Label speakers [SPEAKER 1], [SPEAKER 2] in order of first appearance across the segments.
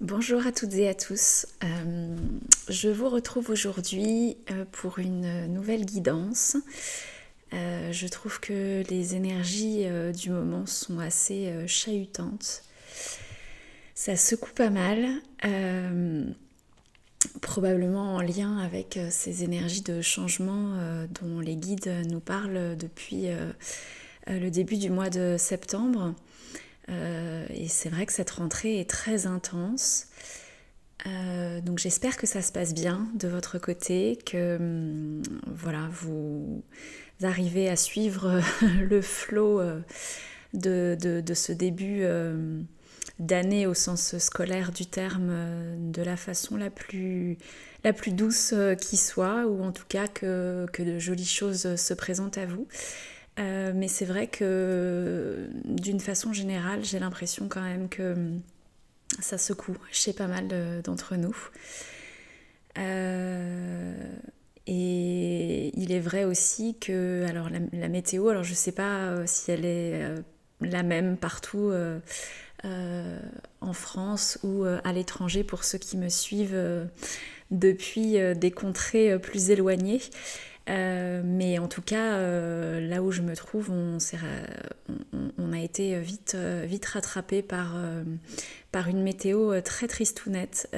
[SPEAKER 1] Bonjour à toutes et à tous. Je vous retrouve aujourd'hui pour une nouvelle guidance. Je trouve que les énergies du moment sont assez chahutantes. Ça secoue pas mal, probablement en lien avec ces énergies de changement dont les guides nous parlent depuis le début du mois de septembre. Et c'est vrai que cette rentrée est très intense. Donc j'espère que ça se passe bien de votre côté, que voilà, vous arrivez à suivre le flot de ce début d'année au sens scolaire du terme de la façon la plus douce qui soit, ou en tout cas que de jolies choses se présentent à vous. Mais c'est vrai que d'une façon générale, j'ai l'impression quand même que ça secoue chez pas mal d'entre nous. Et il est vrai aussi que alors la météo, alors je sais pas si elle est la même partout en France ou à l'étranger pour ceux qui me suivent depuis des contrées plus éloignées. Mais en tout cas, là où je me trouve, on a été vite rattrapé par une météo très tristounette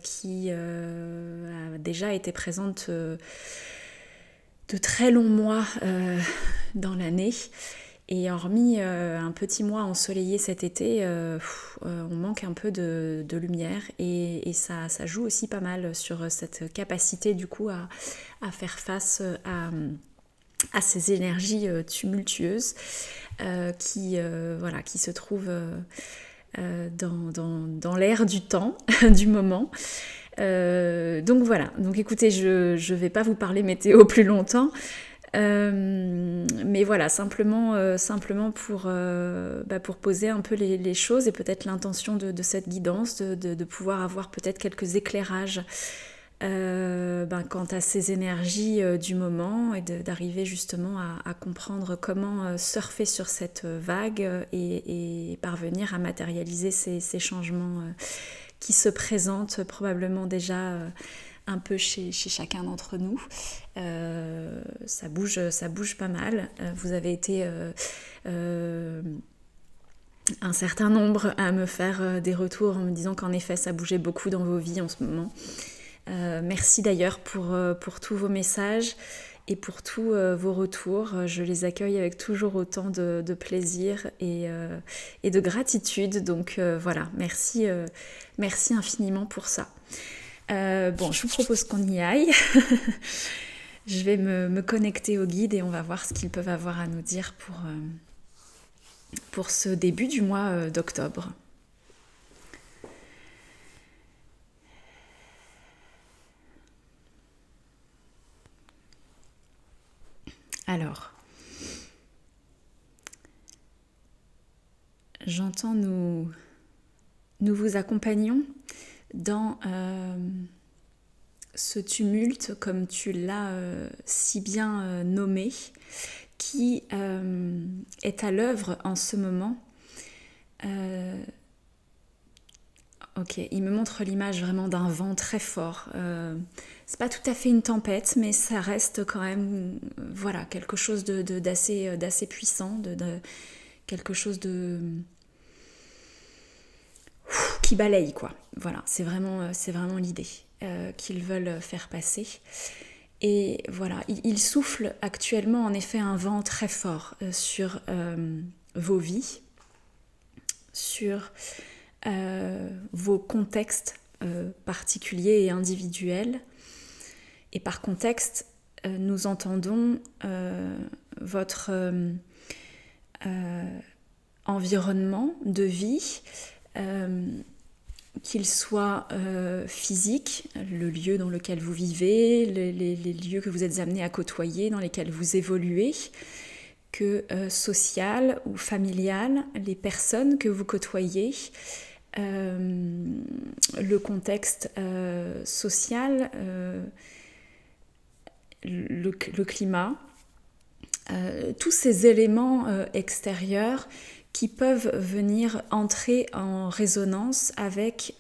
[SPEAKER 1] qui a déjà été présente de très longs mois dans l'année. Et hormis un petit mois ensoleillé cet été, on manque un peu de lumière et ça joue aussi pas mal sur cette capacité du coup à faire face à ces énergies tumultueuses qui se trouvent dans l'air du temps, du moment. Donc voilà, donc écoutez, je ne vais pas vous parler météo plus longtemps. Mais voilà, simplement pour poser un peu les choses et peut-être l'intention de cette guidance, de pouvoir avoir peut-être quelques éclairages quant à ces énergies du moment et d'arriver justement à comprendre comment surfer sur cette vague et parvenir à matérialiser ces changements qui se présentent probablement déjà un peu chez chacun d'entre nous. Ça bouge pas mal. Vous avez été un certain nombre à me faire des retours en me disant qu'en effet ça bougeait beaucoup dans vos vies en ce moment. Merci d'ailleurs pour tous vos messages et pour tous vos retours. Je les accueille avec toujours autant de plaisir et de gratitude. Donc voilà, merci infiniment pour ça. Bon, je vous propose qu'on y aille. Je vais me connecter au guide et on va voir ce qu'ils peuvent avoir à nous dire pour ce début du mois d'octobre. Alors, j'entends nous vous accompagnons dans ce tumulte, comme tu l'as si bien nommé, qui est à l'œuvre en ce moment. Ok, il me montre l'image vraiment d'un vent très fort. C'est pas tout à fait une tempête, mais ça reste quand même, voilà, quelque chose d'assez puissant, quelque chose qui balaye, quoi. Voilà, c'est vraiment l'idée qu'ils veulent faire passer. Et voilà, il souffle actuellement en effet un vent très fort sur vos vies, sur vos contextes particuliers et individuels. Et par contexte, nous entendons votre environnement de vie, qu'il soit physique, le lieu dans lequel vous vivez, les lieux que vous êtes amenés à côtoyer, dans lesquels vous évoluez, que social ou familial, les personnes que vous côtoyez, le contexte social, le climat, tous ces éléments extérieurs qui peuvent venir entrer en résonance avec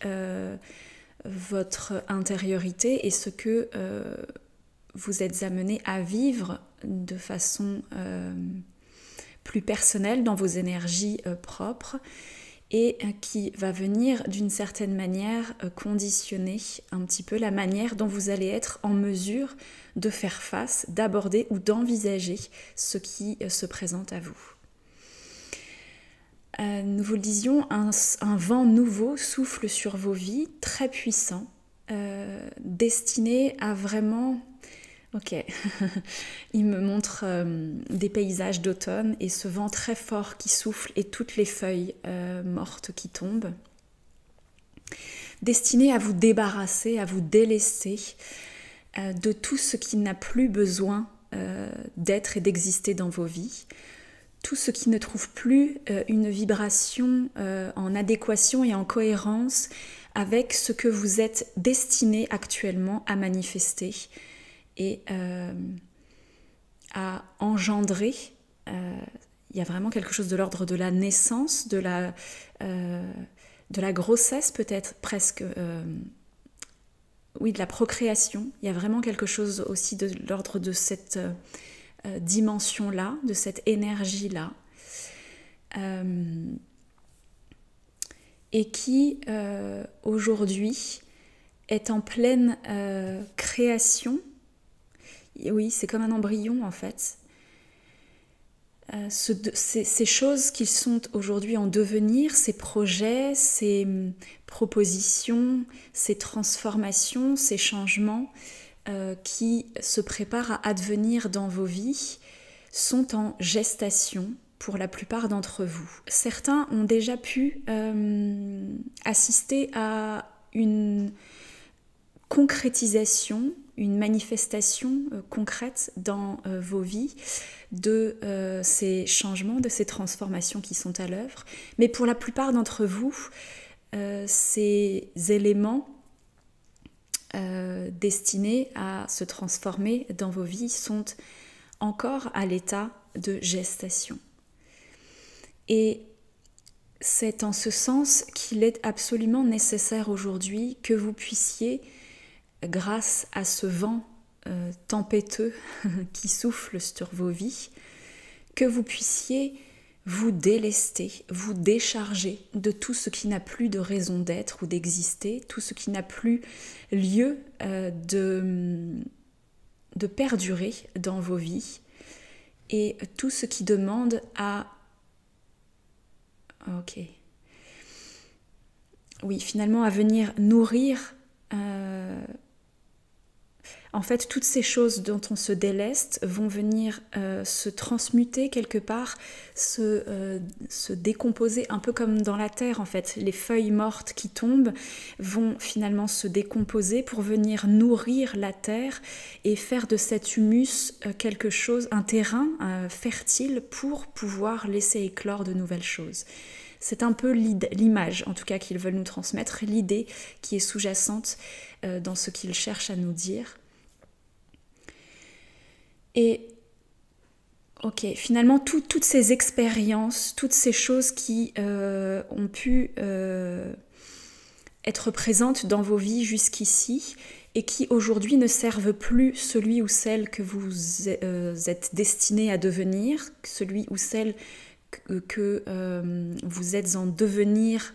[SPEAKER 1] votre intériorité et ce que vous êtes amené à vivre de façon plus personnelle dans vos énergies propres et qui va venir d'une certaine manière conditionner un petit peu la manière dont vous allez être en mesure de faire face, d'aborder ou d'envisager ce qui se présente à vous. Nous vous le disions, un vent nouveau souffle sur vos vies, très puissant, destiné à vraiment... Ok, il me montre des paysages d'automne et ce vent très fort qui souffle et toutes les feuilles mortes qui tombent. Destiné à vous débarrasser, à vous délester de tout ce qui n'a plus besoin d'être et d'exister dans vos vies. Tout ce qui ne trouve plus une vibration en adéquation et en cohérence avec ce que vous êtes destiné actuellement à manifester et à engendrer. Il y a vraiment quelque chose de l'ordre de la naissance, de la grossesse peut-être presque, oui, de la procréation. Il y a vraiment quelque chose aussi de l'ordre de cette dimension-là, de cette énergie-là, et qui aujourd'hui est en pleine création. Oui, c'est comme un embryon en fait. Ces choses qui sont aujourd'hui en devenir, ces projets, ces propositions, ces transformations, ces changements qui se préparent à advenir dans vos vies sont en gestation pour la plupart d'entre vous. Certains ont déjà pu assister à une concrétisation, une manifestation concrète dans vos vies de ces changements, de ces transformations qui sont à l'œuvre. Mais pour la plupart d'entre vous, ces éléments destinés à se transformer dans vos vies sont encore à l'état de gestation. Et c'est en ce sens qu'il est absolument nécessaire aujourd'hui que vous puissiez, grâce à ce vent tempétueux qui souffle sur vos vies, que vous puissiez vous délester, vous décharger de tout ce qui n'a plus de raison d'être ou d'exister, tout ce qui n'a plus lieu de perdurer dans vos vies, et tout ce qui demande à... Ok. Oui, finalement à venir nourrir... En fait, toutes ces choses dont on se déleste vont venir se transmuter quelque part, se décomposer, un peu comme dans la terre en fait. Les feuilles mortes qui tombent vont finalement se décomposer pour venir nourrir la terre et faire de cet humus quelque chose, un terrain fertile pour pouvoir laisser éclore de nouvelles choses. C'est un peu l'image, en tout cas, qu'ils veulent nous transmettre, l'idée qui est sous-jacente dans ce qu'ils cherchent à nous dire. Et ok, finalement, toutes ces expériences, toutes ces choses qui ont pu être présentes dans vos vies jusqu'ici et qui aujourd'hui ne servent plus celui ou celle que vous êtes destiné à devenir, celui ou celle que vous êtes en devenir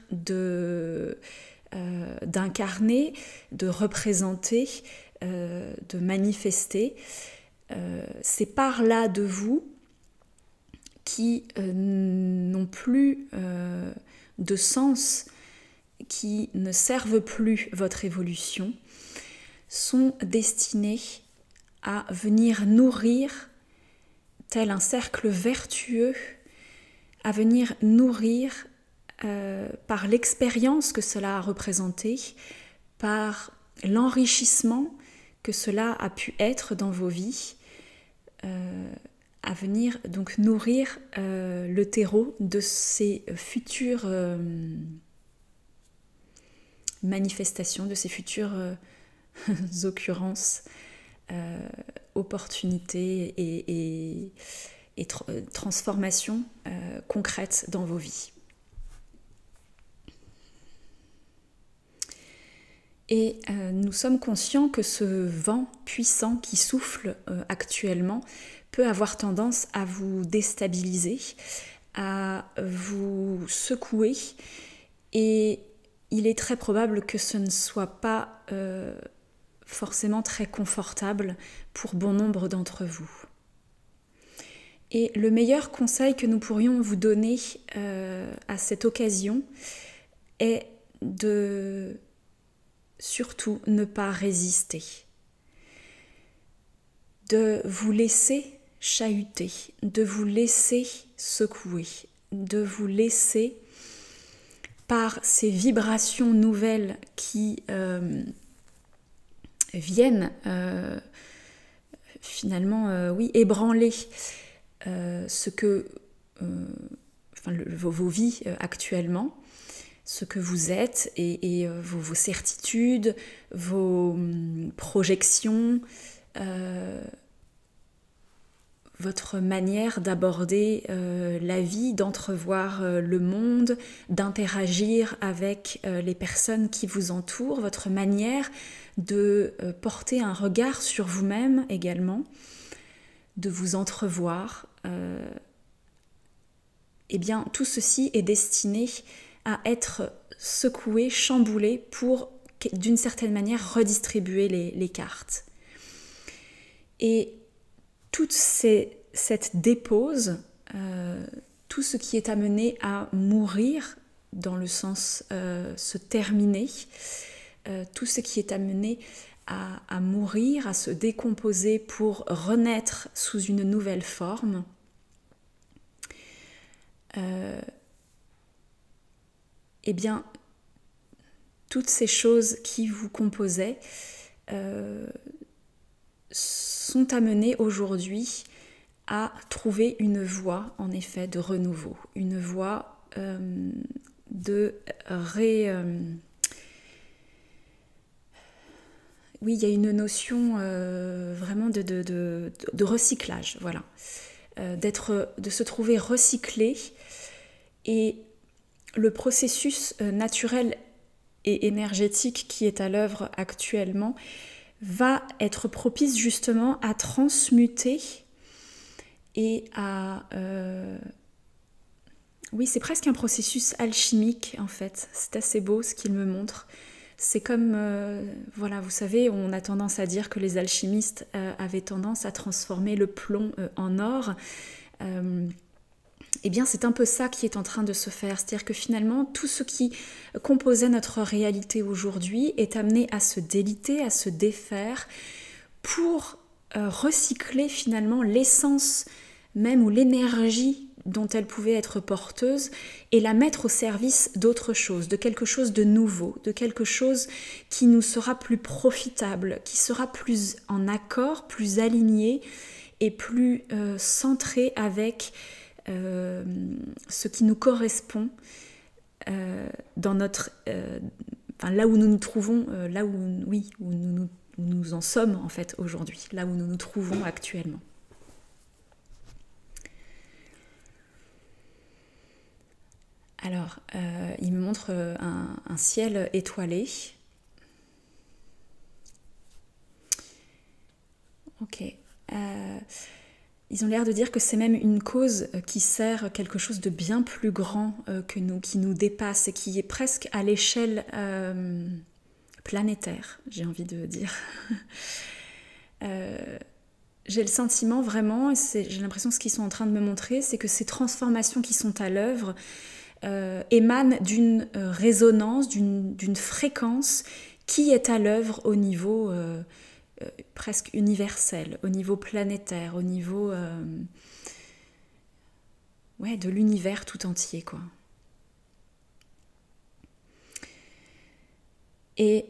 [SPEAKER 1] d'incarner, de représenter, de manifester. Ces parts-là de vous qui n'ont plus de sens, qui ne servent plus votre évolution, sont destinées à venir nourrir, tel un cercle vertueux, à venir nourrir par l'expérience que cela a représenté, par l'enrichissement que cela a pu être dans vos vies, à venir donc nourrir le terreau de ces futures manifestations, de ces futures occurrences, opportunités et transformations concrètes dans vos vies. Et nous sommes conscients que ce vent puissant qui souffle actuellement peut avoir tendance à vous déstabiliser, à vous secouer, et il est très probable que ce ne soit pas forcément très confortable pour bon nombre d'entre vous. Et le meilleur conseil que nous pourrions vous donner à cette occasion est de surtout ne pas résister, de vous laisser chahuter, de vous laisser secouer, de vous laisser par ces vibrations nouvelles qui viennent finalement ébranler ce que vos vies actuellement, ce que vous êtes et vos certitudes, vos projections, votre manière d'aborder la vie, d'entrevoir le monde, d'interagir avec les personnes qui vous entourent, votre manière de porter un regard sur vous-même également, de vous entrevoir. Eh bien, tout ceci est destiné à être secoué, chamboulé pour, d'une certaine manière, redistribuer les cartes. Et toute cette dépose, tout ce qui est amené à mourir, dans le sens se terminer, tout ce qui est amené à mourir, à se décomposer pour renaître sous une nouvelle forme, eh bien, toutes ces choses qui vous composaient sont amenées aujourd'hui à trouver une voie, en effet, de renouveau, une voie Oui, il y a une notion vraiment de recyclage, voilà. De se trouver recyclé, et le processus naturel et énergétique qui est à l'œuvre actuellement va être propice justement à transmuter et à... Oui, c'est presque un processus alchimique en fait, c'est assez beau ce qu'il me montre. C'est comme, voilà, vous savez, on a tendance à dire que les alchimistes avaient tendance à transformer le plomb en or. Eh bien, c'est un peu ça qui est en train de se faire. C'est-à-dire que finalement, tout ce qui composait notre réalité aujourd'hui est amené à se déliter, à se défaire pour recycler finalement l'essence même ou l'énergie dont elle pouvait être porteuse et la mettre au service d'autre chose, de quelque chose de nouveau, de quelque chose qui nous sera plus profitable, qui sera plus en accord, plus aligné et plus centré avec ce qui nous correspond dans notre là où nous nous trouvons, là où nous en sommes en fait aujourd'hui, là où nous nous trouvons actuellement. Alors, il me montre un ciel étoilé. Ok. Ils ont l'air de dire que c'est même une cause qui sert quelque chose de bien plus grand que nous, qui nous dépasse et qui est presque à l'échelle planétaire, j'ai envie de dire. J'ai le sentiment vraiment, et j'ai l'impression que ce qu'ils sont en train de me montrer, c'est que ces transformations qui sont à l'œuvre émanent d'une résonance, d'une fréquence qui est à l'œuvre au niveau presque universel, au niveau planétaire, au niveau de l'univers tout entier, quoi. Et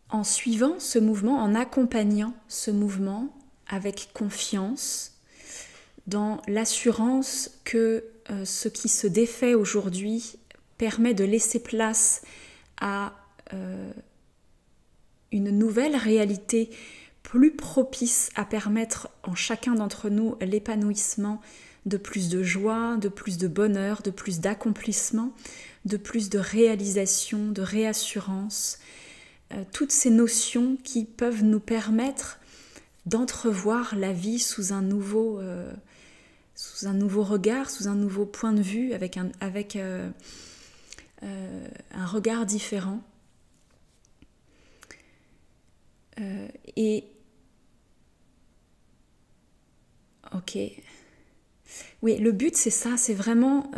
[SPEAKER 1] en suivant ce mouvement, en accompagnant ce mouvement avec confiance, dans l'assurance que ce qui se défait aujourd'hui permet de laisser place à une nouvelle réalité plus propice à permettre en chacun d'entre nous l'épanouissement de plus de joie, de plus de bonheur, de plus d'accomplissement, de plus de réalisation, de réassurance, toutes ces notions qui peuvent nous permettre d'entrevoir la vie sous un nouveau regard, sous un nouveau point de vue, avec un regard différent. Ok. Oui, le but c'est ça, c'est vraiment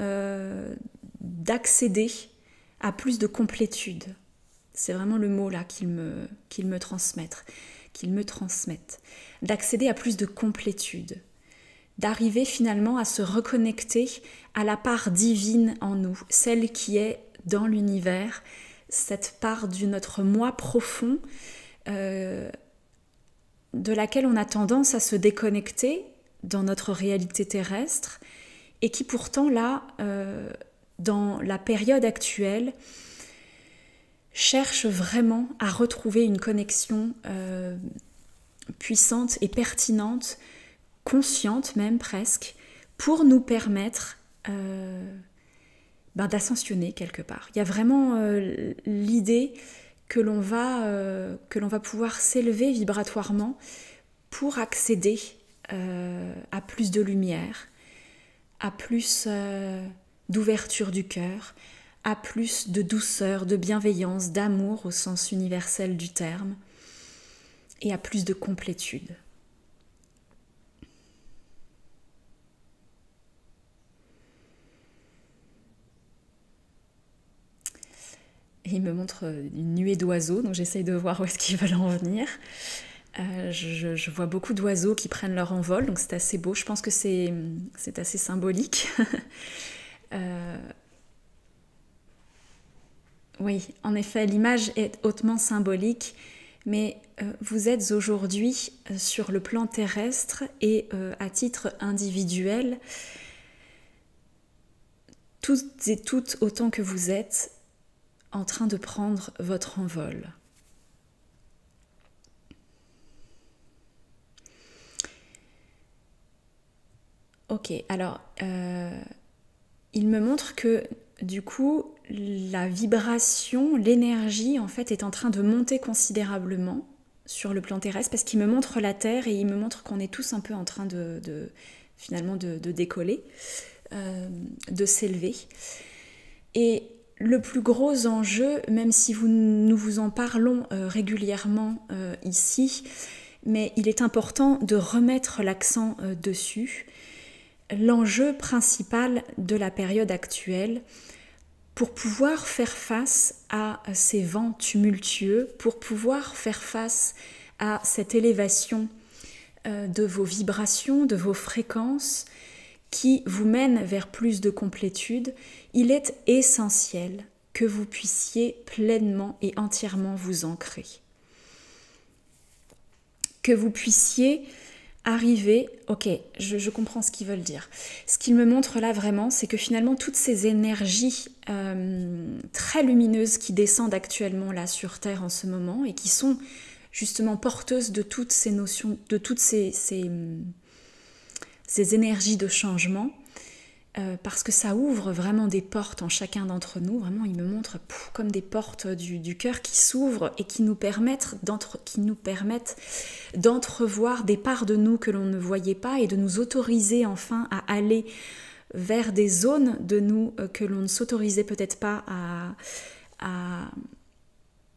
[SPEAKER 1] d'accéder à plus de complétude. C'est vraiment le mot là qu'ils me transmettent. D'accéder à plus de complétude. D'arriver finalement à se reconnecter à la part divine en nous, celle qui est dans l'univers, cette part de notre moi profond de laquelle on a tendance à se déconnecter dans notre réalité terrestre et qui pourtant là, dans la période actuelle, cherche vraiment à retrouver une connexion puissante et pertinente, consciente même presque, pour nous permettre d'ascensionner quelque part. Il y a vraiment l'idée que l'on va pouvoir s'élever vibratoirement pour accéder à plus de lumière, à plus d'ouverture du cœur, à plus de douceur, de bienveillance, d'amour au sens universel du terme, et à plus de complétude. Et il me montre une nuée d'oiseaux, donc j'essaye de voir où est-ce qu'ils veulent en venir. Je vois beaucoup d'oiseaux qui prennent leur envol, donc c'est assez beau. Je pense que c'est assez symbolique. Oui, en effet, l'image est hautement symbolique, mais vous êtes aujourd'hui sur le plan terrestre et à titre individuel, toutes et toutes autant que vous êtes, en train de prendre votre envol. Ok, alors, il me montre que du coup, la vibration, l'énergie, en fait, est en train de monter considérablement sur le plan terrestre, parce qu'il me montre la Terre et il me montre qu'on est tous un peu en train finalement de décoller, de s'élever. Et le plus gros enjeu, même si nous vous en parlons régulièrement ici, mais il est important de remettre l'accent dessus. L'enjeu principal de la période actuelle, pour pouvoir faire face à ces vents tumultueux, pour pouvoir faire face à cette élévation de vos vibrations, de vos fréquences, qui vous mène vers plus de complétude, il est essentiel que vous puissiez pleinement et entièrement vous ancrer. Que vous puissiez arriver, ok, je comprends ce qu'ils veulent dire. Ce qu'ils me montrent là vraiment, c'est que finalement toutes ces énergies très lumineuses qui descendent actuellement là sur Terre en ce moment et qui sont justement porteuses de toutes ces notions, de toutes ces énergies de changement, parce que ça ouvre vraiment des portes en chacun d'entre nous. Vraiment, il me montre comme des portes du cœur qui s'ouvrent et qui nous permettent d'entrevoir des parts de nous que l'on ne voyait pas et de nous autoriser enfin à aller vers des zones de nous que l'on ne s'autorisait peut-être pas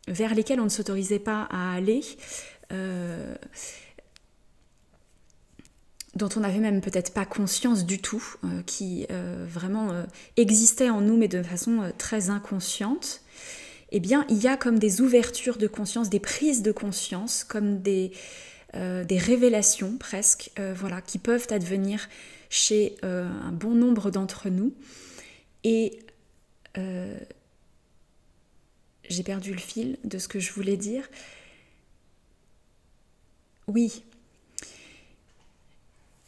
[SPEAKER 1] vers lesquelles on ne s'autorisait pas à aller, dont on n'avait même peut-être pas conscience du tout, qui vraiment existaient en nous, mais de façon très inconsciente. Eh bien, il y a comme des ouvertures de conscience, des prises de conscience, comme des révélations presque, voilà, qui peuvent advenir chez un bon nombre d'entre nous. Et j'ai perdu le fil de ce que je voulais dire. Oui.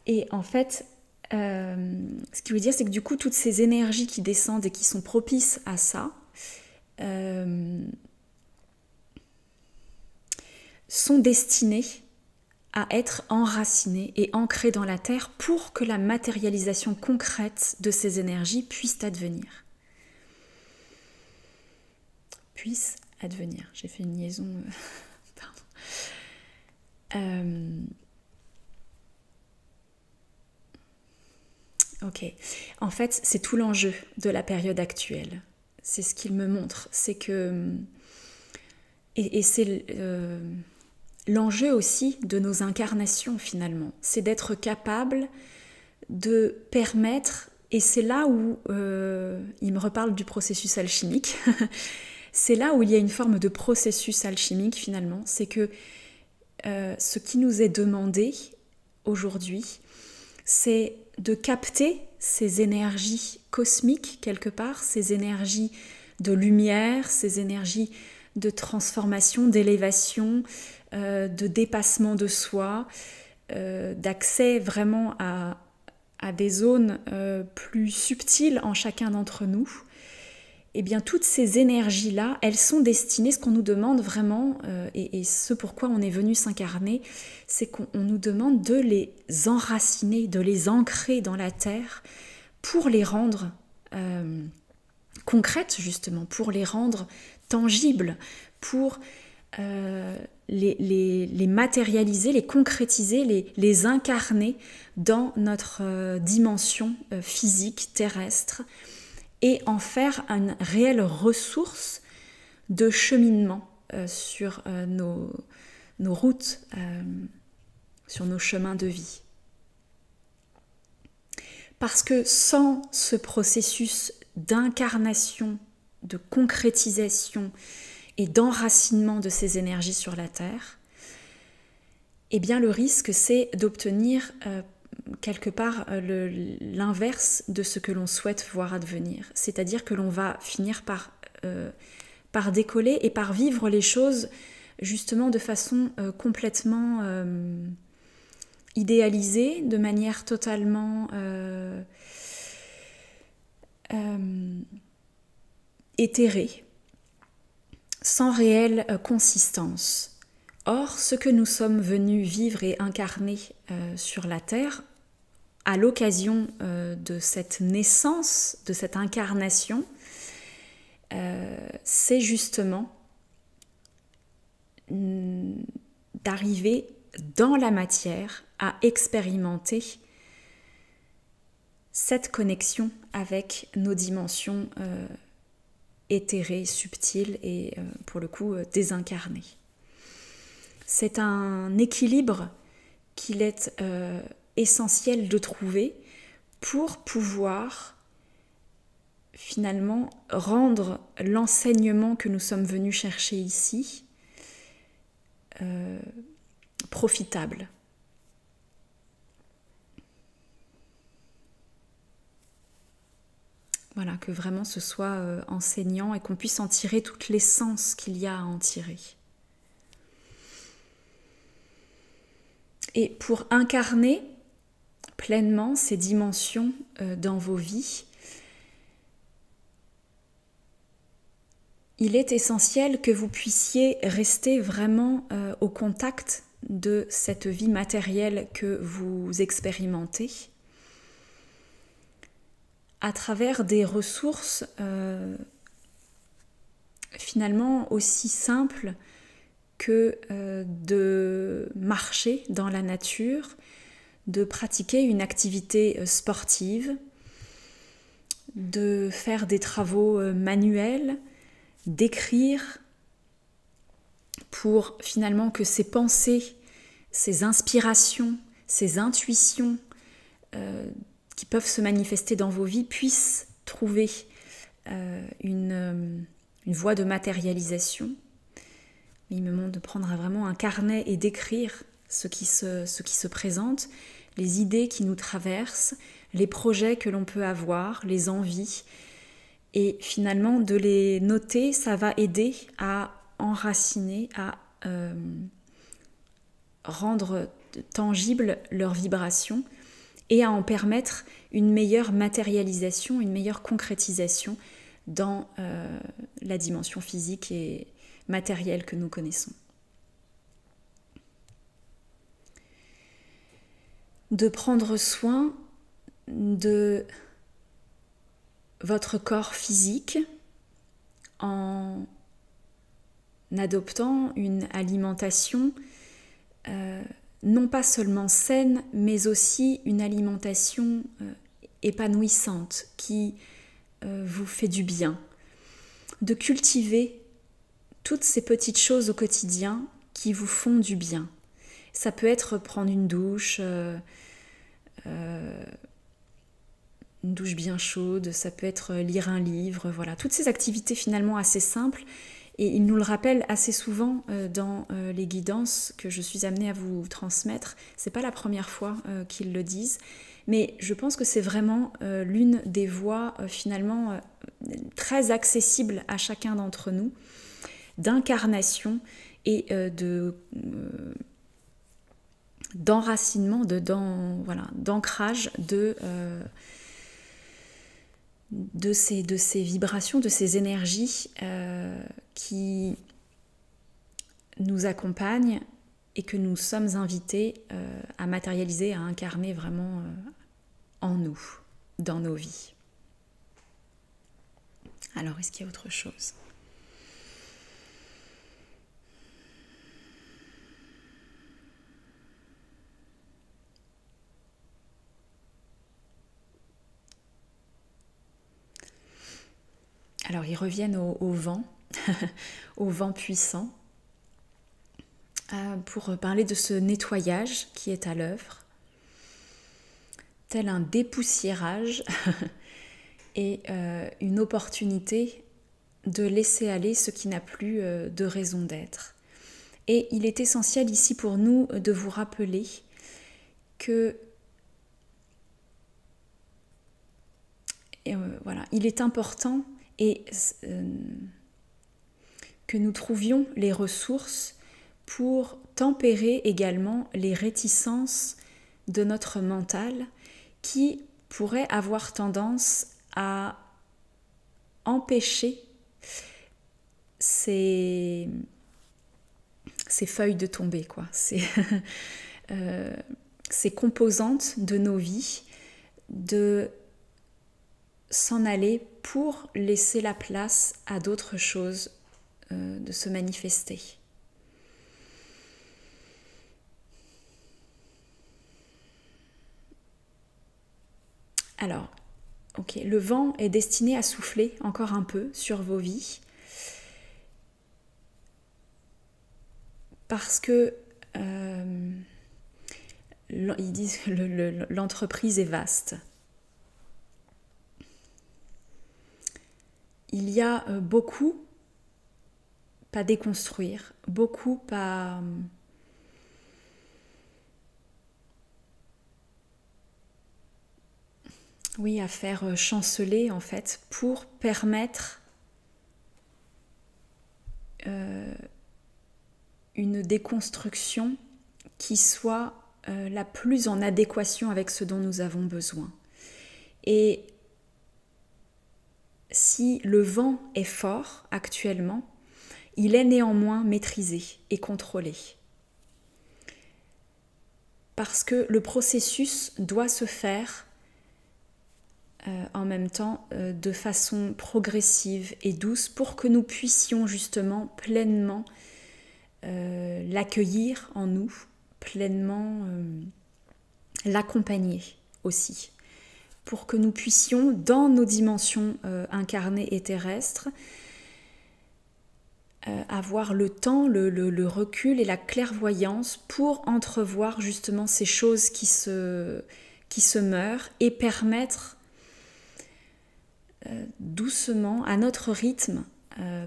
[SPEAKER 1] Et en fait, ce qu'il veut dire, c'est que du coup, toutes ces énergies qui descendent et qui sont propices à ça, sont destinées à être enracinés et ancrés dans la terre pour que la matérialisation concrète de ces énergies puisse advenir. Puisse advenir. J'ai fait une liaison... Pardon. Ok. En fait, c'est tout l'enjeu de la période actuelle. C'est ce qu'il me montre. C'est que... Et c'est l'enjeu aussi de nos incarnations finalement. C'est d'être capable de permettre, et c'est là où il me reparle du processus alchimique, c'est là où il y a une forme de processus alchimique finalement, c'est que ce qui nous est demandé aujourd'hui, c'est de capter ces énergies cosmiques quelque part, ces énergies de lumière, ces énergies de transformation, d'élévation, de dépassement de soi, d'accès vraiment à des zones plus subtiles en chacun d'entre nous. Eh bien, toutes ces énergies-là, elles sont destinées, ce qu'on nous demande vraiment, et ce pourquoi on est venu s'incarner, c'est qu'on nous demande de les enraciner, de les ancrer dans la terre pour les rendre concrètes, justement, pour les rendre tangibles, pour les matérialiser, les concrétiser, les incarner dans notre dimension physique, terrestre, et en faire une réelle ressource de cheminement sur nos routes, sur nos chemins de vie. Parce que sans ce processus d'incarnation, de concrétisation et d'enracinement de ces énergies sur la Terre, eh bien le risque c'est d'obtenir quelque part l'inverse de ce que l'on souhaite voir advenir. C'est-à-dire que l'on va finir par décoller et par vivre les choses justement de façon complètement idéalisée, de manière totalement éthérée, sans réelle consistance. Or, ce que nous sommes venus vivre et incarner sur la Terre, à l'occasion de cette naissance, de cette incarnation, c'est justement d'arriver dans la matière à expérimenter cette connexion avec nos dimensions éthérées, subtiles et pour le coup désincarnées. C'est un équilibre qu'il est essentiel de trouver pour pouvoir finalement rendre l'enseignement que nous sommes venus chercher ici profitable. Voilà, que vraiment ce soit enseignant et qu'on puisse en tirer toute l'essence qu'il y a à en tirer. Et pour incarner pleinement ces dimensions dans vos vies, il est essentiel que vous puissiez rester vraiment au contact de cette vie matérielle que vous expérimentez à travers des ressources finalement aussi simples que de marcher dans la nature, de pratiquer une activité sportive, de faire des travaux manuels, d'écrire pour finalement que ces pensées, ces inspirations, ces intuitions qui peuvent se manifester dans vos vies puissent trouver une voie de matérialisation. Il me montre de prendre vraiment un carnet et d'écrire ce qui se présente, les idées qui nous traversent, les projets que l'on peut avoir, les envies. Et finalement, de les noter, ça va aider à enraciner, à rendre tangible leur vibration et à en permettre une meilleure matérialisation, une meilleure concrétisation dans la dimension physique et matérielle que nous connaissons. de prendre soin de votre corps physique en adoptant une alimentation non pas seulement saine, mais aussi une alimentation épanouissante qui vous fait du bien. De cultiver toutes ces petites choses au quotidien qui vous font du bien. Ça peut être prendre une douche bien chaude, ça peut être lire un livre, voilà. Toutes ces activités finalement assez simples, et ils nous le rappellent assez souvent dans les guidances que je suis amenée à vous transmettre. C'est pas la première fois qu'ils le disent, mais je pense que c'est vraiment l'une des voies finalement très accessibles à chacun d'entre nous, d'incarnation et d'enracinement, d'ancrage de ces vibrations, de ces énergies qui nous accompagnent et que nous sommes invités à matérialiser, à incarner vraiment en nous, dans nos vies. Alors, est-ce qu'il y a autre chose ? Alors, ils reviennent au vent, au vent puissant, pour parler de ce nettoyage qui est à l'œuvre, tel un dépoussiérage et une opportunité de laisser aller ce qui n'a plus de raison d'être. Et il est essentiel ici pour nous de vous rappeler que voilà, il est important et que nous trouvions les ressources pour tempérer également les réticences de notre mental qui pourraient avoir tendance à empêcher ces feuilles de tomber, quoi. Ces composantes de nos vies, de s'en aller pour laisser la place à d'autres choses de se manifester. Alors, ok, le vent est destiné à souffler encore un peu sur vos vies parce que ils disent que l'entreprise est vaste. Il y a beaucoup à déconstruire, beaucoup à faire chanceler en fait pour permettre une déconstruction qui soit la plus en adéquation avec ce dont nous avons besoin. Et si le vent est fort actuellement, il est néanmoins maîtrisé et contrôlé. Parce que le processus doit se faire en même temps de façon progressive et douce pour que nous puissions justement pleinement l'accueillir en nous, pleinement l'accompagner aussi, pour que nous puissions dans nos dimensions incarnées et terrestres avoir le temps, le recul et la clairvoyance pour entrevoir justement ces choses qui se meurent et permettre doucement, à notre rythme,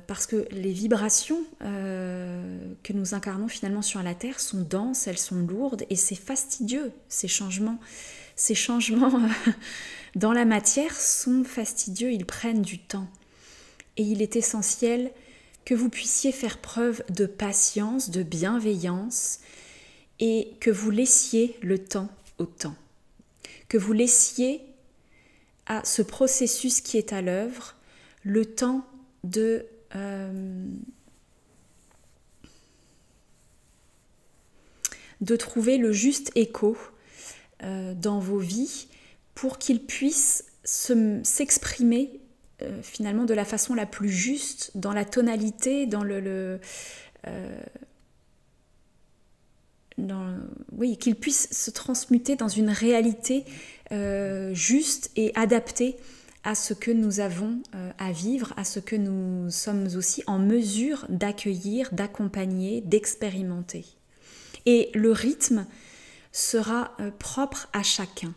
[SPEAKER 1] parce que les vibrations que nous incarnons finalement sur la Terre sont denses, elles sont lourdes et c'est fastidieux, ces changements dans la matière sont fastidieux, ils prennent du temps. Et il est essentiel que vous puissiez faire preuve de patience, de bienveillance et que vous laissiez le temps au temps. Que vous laissiez à ce processus qui est à l'œuvre le temps de trouver le juste écho dans vos vies pour qu'il puisse s'exprimer finalement de la façon la plus juste, dans la tonalité, dans oui, qu'il puisse se transmuter dans une réalité juste et adaptée à ce que nous avons à vivre, à ce que nous sommes aussi en mesure d'accueillir, d'accompagner, d'expérimenter. Et le rythme sera propre à chacun.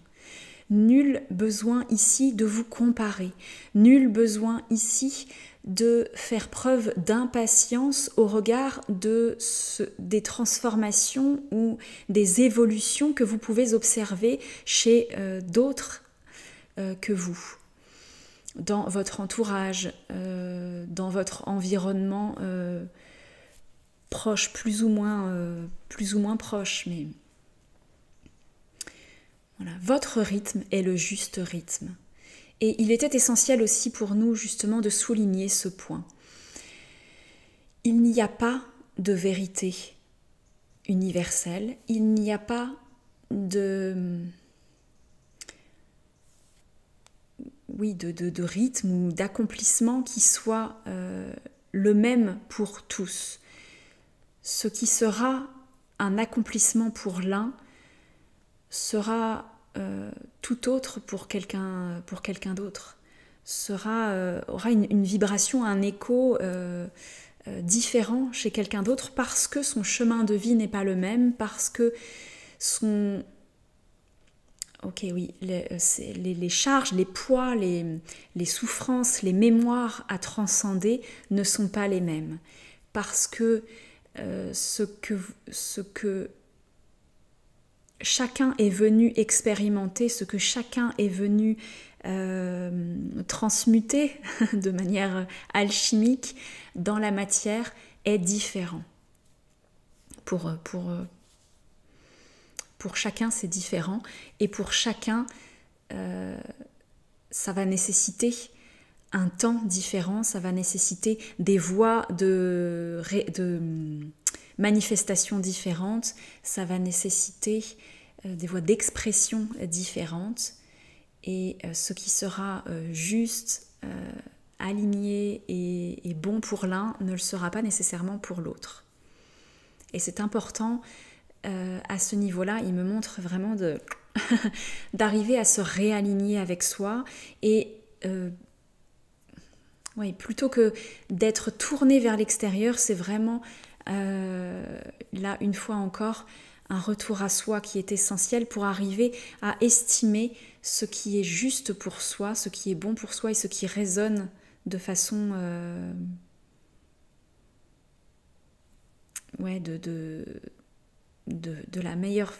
[SPEAKER 1] Nul besoin ici de vous comparer, nul besoin ici de faire preuve d'impatience au regard des transformations ou des évolutions que vous pouvez observer chez d'autres que vous, dans votre entourage, dans votre environnement proche, plus ou moins proche, mais voilà, votre rythme est le juste rythme. Et il était essentiel aussi pour nous justement de souligner ce point. Il n'y a pas de vérité universelle, il n'y a pas de rythme ou d'accomplissement qui soit le même pour tous. Ce qui sera un accomplissement pour l'un sera tout autre pour quelqu'un d'autre, aura une vibration, un écho différent chez quelqu'un d'autre parce que son chemin de vie n'est pas le même, parce que les charges, les poids, les souffrances, les mémoires à transcender ne sont pas les mêmes, parce que ce que chacun est venu expérimenter, ce que chacun est venu transmuter de manière alchimique dans la matière est différent. Pour chacun, c'est différent. Et pour chacun, ça va nécessiter un temps différent, ça va nécessiter des voies de manifestations différentes, ça va nécessiter des voies d'expression différentes. Et ce qui sera juste, aligné et bon pour l'un ne le sera pas nécessairement pour l'autre. Et c'est important à ce niveau-là, il me montre vraiment d'arriver à se réaligner avec soi et plutôt que d'être tourné vers l'extérieur, c'est vraiment là une fois encore un retour à soi qui est essentiel pour arriver à estimer ce qui est juste pour soi, ce qui est bon pour soi et ce qui résonne de façon de la meilleure,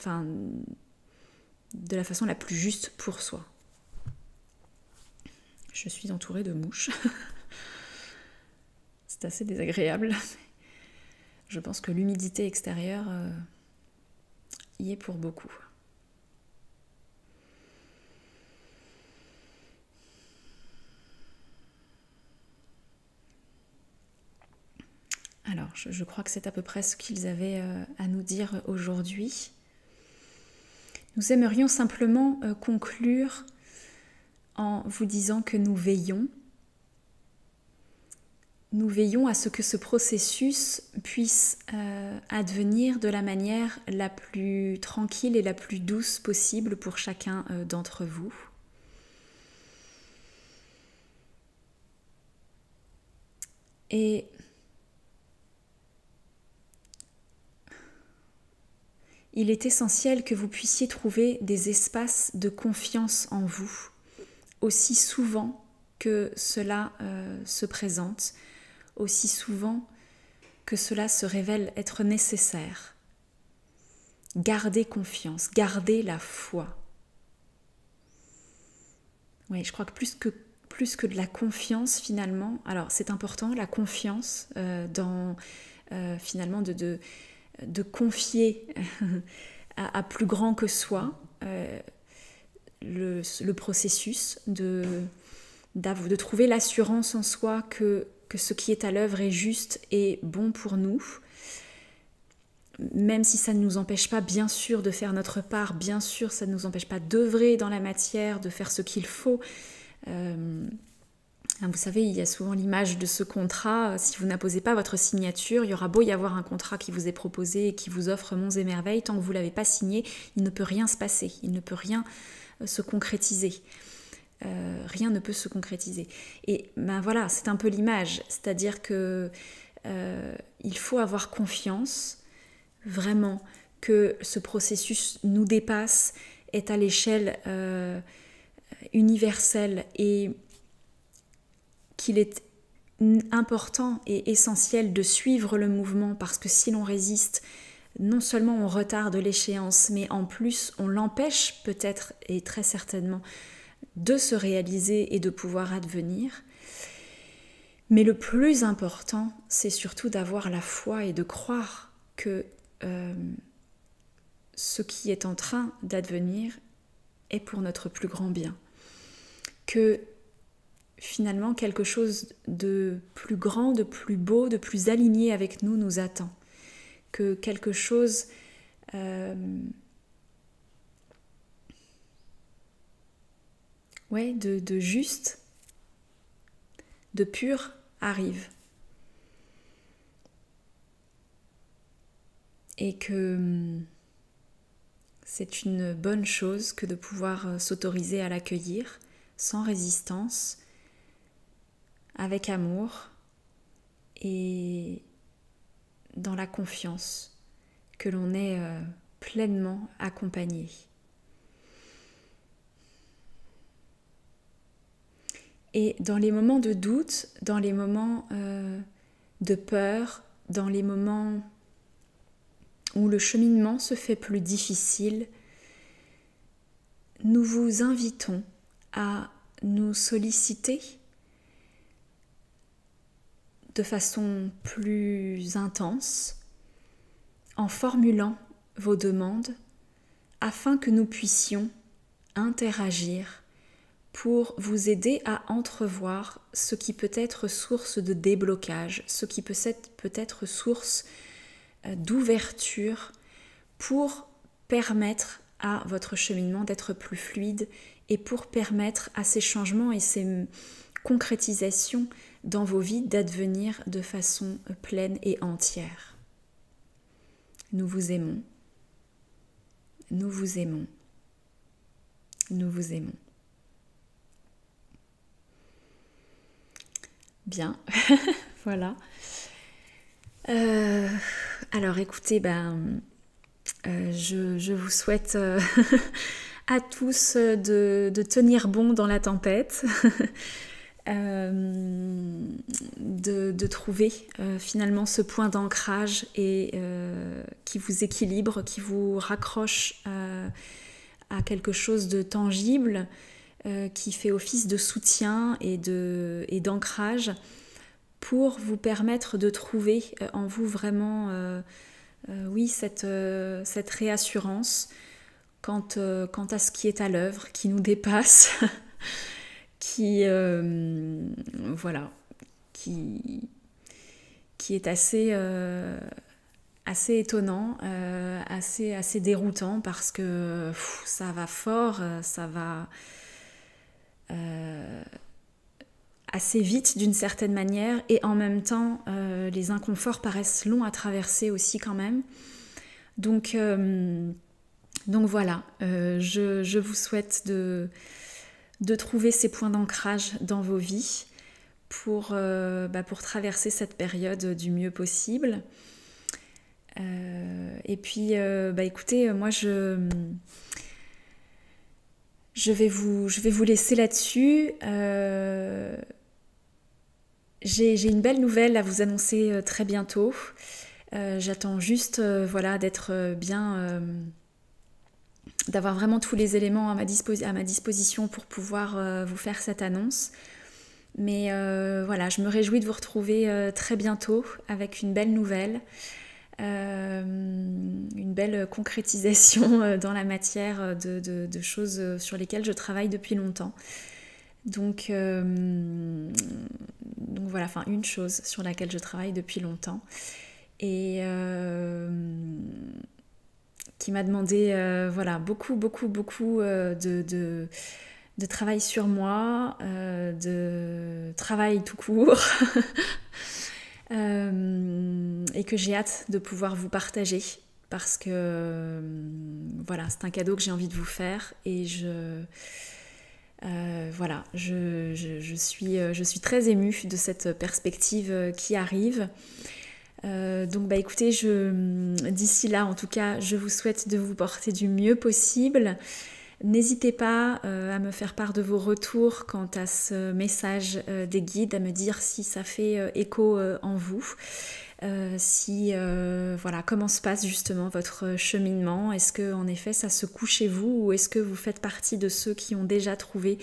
[SPEAKER 1] de la façon la plus juste pour soi. Je suis entourée de mouches. C'est assez désagréable. Je pense que l'humidité extérieure y est pour beaucoup. Alors, je crois que c'est à peu près ce qu'ils avaient à nous dire aujourd'hui. Nous aimerions simplement conclure en vous disant que nous veillons. Nous veillons à ce que ce processus puisse advenir de la manière la plus tranquille et la plus douce possible pour chacun d'entre vous. Et il est essentiel que vous puissiez trouver des espaces de confiance en vous, aussi souvent que cela se présente, aussi souvent que cela se révèle être nécessaire. Gardez confiance, gardez la foi. Oui, je crois que plus que de la confiance finalement, alors c'est important la confiance dans finalement de confier à plus grand que soi le processus, de trouver l'assurance en soi que ce qui est à l'œuvre est juste et bon pour nous. même si ça ne nous empêche pas bien sûr de faire notre part, bien sûr ça ne nous empêche pas d'œuvrer dans la matière, de faire ce qu'il faut. Vous savez, il y a souvent l'image de ce contrat, si vous n'apposez pas votre signature, il y aura beau y avoir un contrat qui vous est proposé et qui vous offre monts et merveilles, tant que vous ne l'avez pas signé, il ne peut rien se passer, il ne peut rien se concrétiser. Rien ne peut se concrétiser. Et ben voilà, c'est un peu l'image, c'est-à-dire que il faut avoir confiance, vraiment, que ce processus nous dépasse, est à l'échelle universelle et qu'il est important et essentiel de suivre le mouvement parce que si l'on résiste, non seulement on retarde l'échéance, mais en plus on l'empêche peut-être et très certainement de se réaliser et de pouvoir advenir. Mais le plus important, c'est surtout d'avoir la foi et de croire que ce qui est en train d'advenir est pour notre plus grand bien. Que finalement quelque chose de plus grand, de plus beau, de plus aligné avec nous nous attend. Que quelque chose de juste, de pur arrive. Et que c'est une bonne chose que de pouvoir s'autoriser à l'accueillir sans résistance, avec amour et dans la confiance que l'on est pleinement accompagné. Et dans les moments de doute, dans les moments de peur, dans les moments où le cheminement se fait plus difficile, nous vous invitons à nous solliciter de façon plus intense en formulant vos demandes afin que nous puissions interagir pour vous aider à entrevoir ce qui peut être source de déblocage, ce qui peut être source d'ouverture pour permettre à votre cheminement d'être plus fluide et pour permettre à ces changements et ces concrétisations dans vos vies d'advenir de façon pleine et entière. Nous vous aimons. Nous vous aimons. Nous vous aimons. Bien, voilà. Alors écoutez, je vous souhaite à tous de tenir bon dans la tempête, de trouver finalement ce point d'ancrage et qui vous équilibre, qui vous raccroche à quelque chose de tangible, qui fait office de soutien et d'ancrage pour vous permettre de trouver en vous vraiment cette réassurance quant à ce qui est à l'œuvre, qui nous dépasse, qui est assez étonnant, assez déroutant parce que ça va fort, ça va assez vite d'une certaine manière et en même temps les inconforts paraissent longs à traverser aussi quand même. Donc voilà, je vous souhaite de trouver ces points d'ancrage dans vos vies pour traverser cette période du mieux possible. Et puis écoutez, moi je vais vous laisser là-dessus. J'ai une belle nouvelle à vous annoncer très bientôt. J'attends juste d'être bien, d'avoir vraiment tous les éléments à ma disposition pour pouvoir vous faire cette annonce. Mais je me réjouis de vous retrouver très bientôt avec une belle nouvelle. Une belle concrétisation dans la matière de choses sur lesquelles je travaille depuis longtemps. Donc voilà, une chose sur laquelle je travaille depuis longtemps. et qui m'a demandé voilà, beaucoup de travail sur moi, de travail tout court, et que j'ai hâte de pouvoir vous partager parce que voilà, c'est un cadeau que j'ai envie de vous faire et voilà, je suis très émue de cette perspective qui arrive. Donc bah écoutez, d'ici là en tout cas, je vous souhaite de vous porter du mieux possible. N'hésitez pas à me faire part de vos retours quant à ce message des guides, à me dire si ça fait écho en vous, voilà, comment se passe justement votre cheminement. Est-ce que en effet ça se coud chez vous ou est-ce que vous faites partie de ceux qui ont déjà trouvé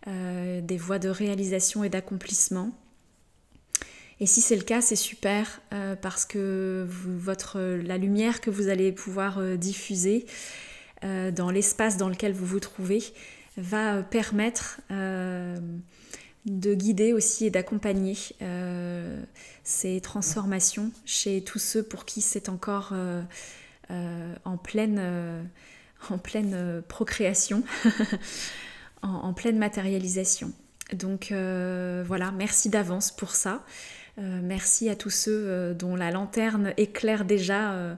[SPEAKER 1] des voies de réalisation et d'accomplissement? Et si c'est le cas, c'est super parce que la lumière que vous allez pouvoir diffuser dans l'espace dans lequel vous vous trouvez va permettre de guider aussi et d'accompagner ces transformations chez tous ceux pour qui c'est encore en pleine procréation, en pleine matérialisation. Donc voilà, merci d'avance pour ça. Merci à tous ceux dont la lanterne éclaire déjà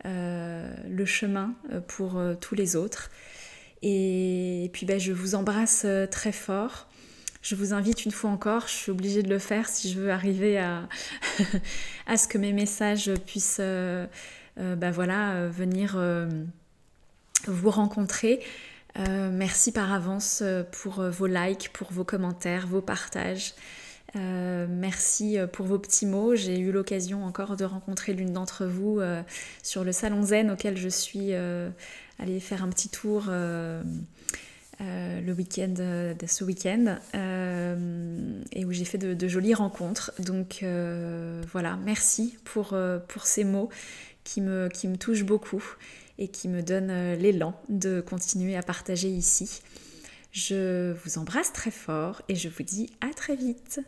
[SPEAKER 1] le chemin pour tous les autres. Et puis je vous embrasse très fort. Je vous invite une fois encore, je suis obligée de le faire si je veux arriver à, à ce que mes messages puissent venir vous rencontrer. Merci par avance pour vos likes, pour vos commentaires, vos partages. Merci pour vos petits mots. J'ai eu l'occasion encore de rencontrer l'une d'entre vous sur le salon Zen auquel je suis allée faire un petit tour ce week-end et où j'ai fait de jolies rencontres. Donc voilà, merci pour ces mots qui me touchent beaucoup et qui me donnent l'élan de continuer à partager ici. Je vous embrasse très fort et je vous dis à très vite.